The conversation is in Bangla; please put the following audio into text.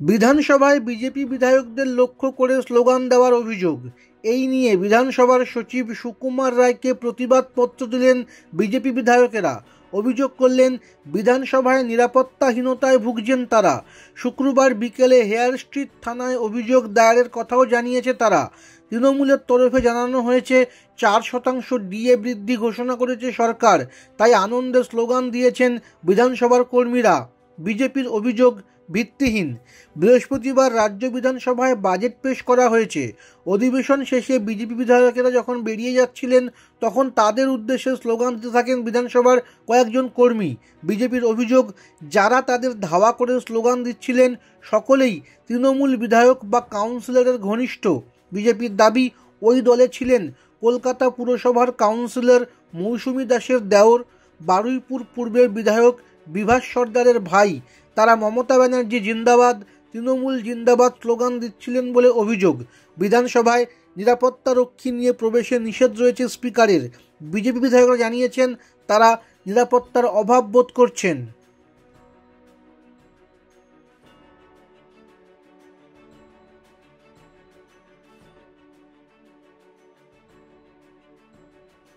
বিধানসভায় বিজেপি বিধায়কদের লক্ষ্য করে স্লোগান দেওয়ার অভিযোগ। এই নিয়ে বিধানসভার সচিব সুকুমার রায়কে প্রতিবাদপত্র দিলেন বিজেপি বিধায়কেরা। অভিযোগ করলেন বিধানসভায় নিরাপত্তাহীনতায় ভুগছেন তারা। শুক্রবার বিকেলে হেয়ার স্ট্রিট থানায় অভিযোগ দায়েরের কথাও জানিয়েছে তারা। তৃণমূলের তরফে জানানো হয়েছে 4% ডিএ বৃদ্ধি ঘোষণা করেছে সরকার, তাই আনন্দে স্লোগান দিয়েছেন বিধানসভার কর্মীরা। বিজেপির অভিযোগ ভিত্তিহীন। বৃহস্পতিবার রাজ্য বিধানসভায় বাজেট পেশ করা হয়েছে। অধিবেশন শেষে বিজেপি বিধায়কেরা যখন বেরিয়ে যাচ্ছিলেন তখন তাদের উদ্দেশ্যে স্লোগান দিতে থাকেন বিধানসভার কয়েকজন কর্মী। বিজেপির অভিযোগ, যারা তাদের ধাওয়া করে স্লোগান দিচ্ছিলেন সকলেই তৃণমূল বিধায়ক বা কাউন্সিলরের ঘনিষ্ঠ। বিজেপির দাবি, ওই দলে ছিলেন কলকাতা পুরসভার কাউন্সিলর মৌসুমী দাসের দেওর, বারুইপুর পূর্বের বিধায়ক বিভাস সর্দারের ভাই। তারা মমতা ব্যানার্জি জিন্দাবাদ, তৃণমূল জিন্দাবাদ স্লোগান দিচ্ছিলেন বলে অভিযোগ। বিধানসভায় নিরাপত্তা রক্ষী নিয়ে প্রবেশে নিষেধ রয়েছে স্পিকারের। বিজেপি বিধায়করা জানিয়েছেন তারা নিরাপত্তার অভাব বোধ করছেন।